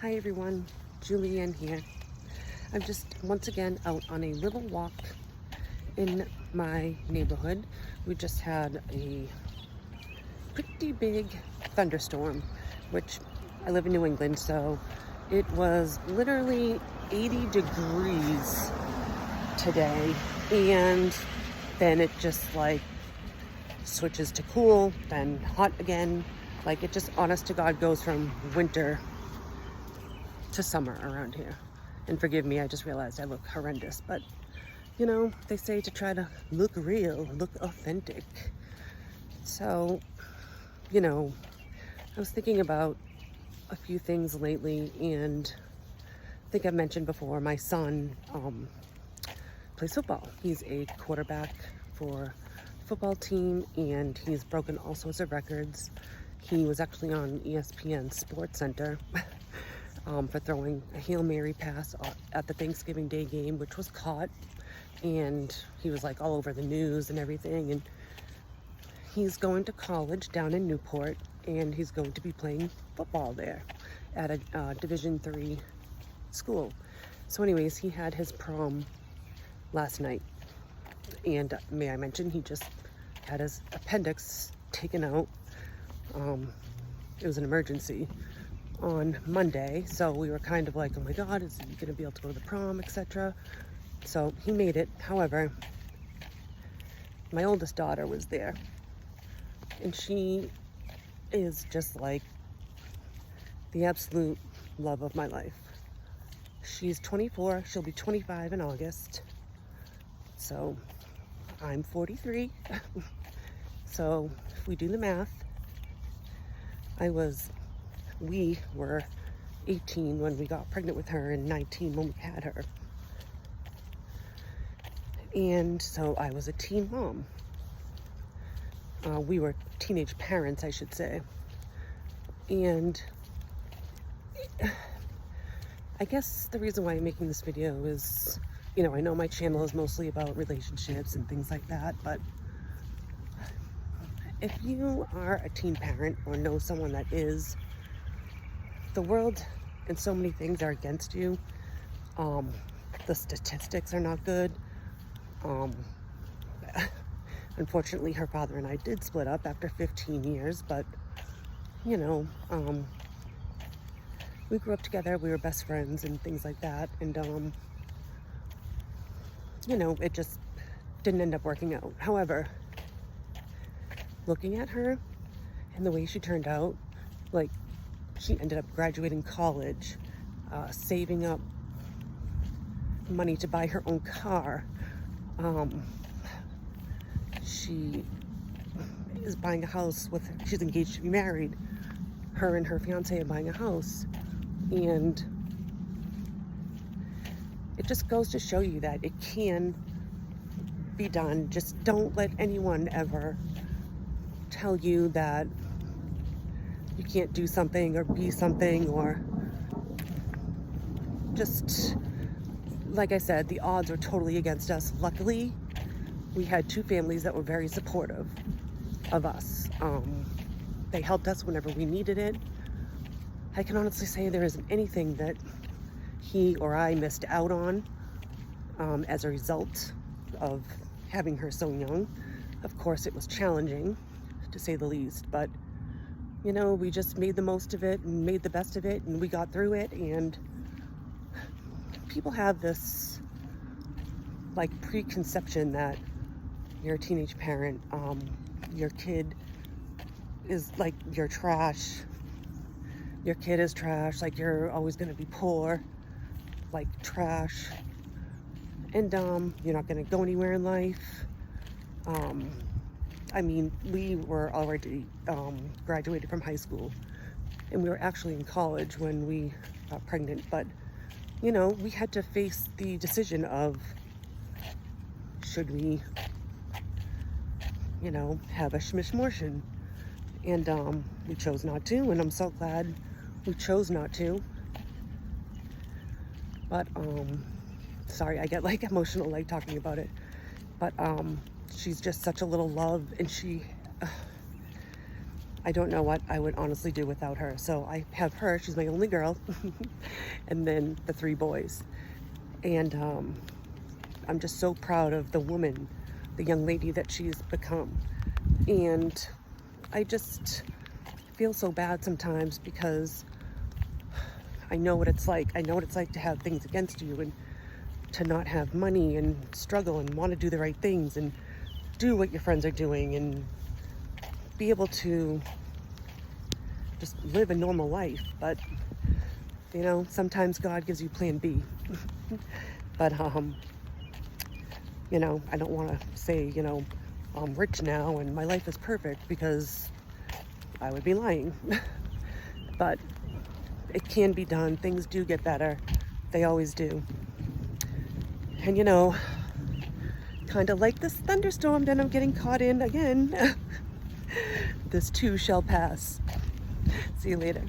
Hi everyone, Julianne here. I'm just once again out on a little walk in my neighborhood. We just had a pretty big thunderstorm, which I live in New England, so it was literally 80 degrees today, and then it just like switches to cool, then hot again. Like it just honest to God goes from winter to summer around here. And forgive me, I just realized I look horrendous, but you know, they say to try to look real, look authentic. So, you know, I was thinking about a few things lately, and I think I've mentioned before, my son plays football. He's a quarterback for a football team, and he's broken all sorts of records. He was actually on ESPN Sports Center for throwing a Hail Mary pass at the Thanksgiving Day game, which was caught, and he was like all over the news and everything. And he's going to college down in Newport, and he's going to be playing football there at a Division III school. So anyways, he had his prom last night, and may I mention, he just had his appendix taken out. It was an emergency on Monday, so we were kind of like, oh my God, is he going to be able to go to the prom, etc. So he made it. However, my oldest daughter was there, and she is just like the absolute love of my life. She's 24, she'll be 25 in August, so I'm 43. So if we do the math, we were 18 when we got pregnant with her and 19 when we had her. And so I was a teen mom. We were teenage parents, I should say. And I guess the reason why I'm making this video is, you know, I know my channel is mostly about relationships and things like that, but if you are a teen parent or know someone that is, the world and so many things are against you. The statistics are not good. Unfortunately, her father and I did split up after 15 years, but you know, we grew up together, we were best friends and things like that, and you know, it just didn't end up working out. However, looking at her and the way she turned out, like, she ended up graduating college, saving up money to buy her own car. She is buying a house she's engaged to be married. Her and her fiance are buying a house. And it just goes to show you that it can be done. Just don't let anyone ever tell you that you can't do something or be something, or just, like I said, the odds are totally against us. Luckily, we had two families that were very supportive of us. They helped us whenever we needed it. I can honestly say there isn't anything that he or I missed out on as a result of having her so young. Of course, it was challenging, to say the least, but you know, we just made the most of it and made the best of it, and we got through it. And people have this like preconception that you're a teenage parent, your kid is like, you're trash, your kid is trash, like you're always going to be poor, like trash, and you're not going to go anywhere in life. I mean, we were already graduated from high school, and we were actually in college when we got pregnant, but you know, we had to face the decision of, should we, you know, have a schmishmortion? And we chose not to, and I'm so glad we chose not to. But sorry, I get like emotional like talking about it, but she's just such a little love, and I don't know what I would honestly do without her. So I have her, she's my only girl, and then the 3 boys. And I'm just so proud of the woman, the young lady that she's become. And I just feel so bad sometimes because I know what it's like. I know what it's like to have things against you and to not have money and struggle and want to do the right things and do what your friends are doing and be able to just live a normal life. But, you know, sometimes God gives you plan B. But, you know, I don't want to say, you know, I'm rich now and my life is perfect, because I would be lying. But it can be done. Things do get better. They always do. And, you know, kind of like this thunderstorm that I'm getting caught in again, this too shall pass. See you later.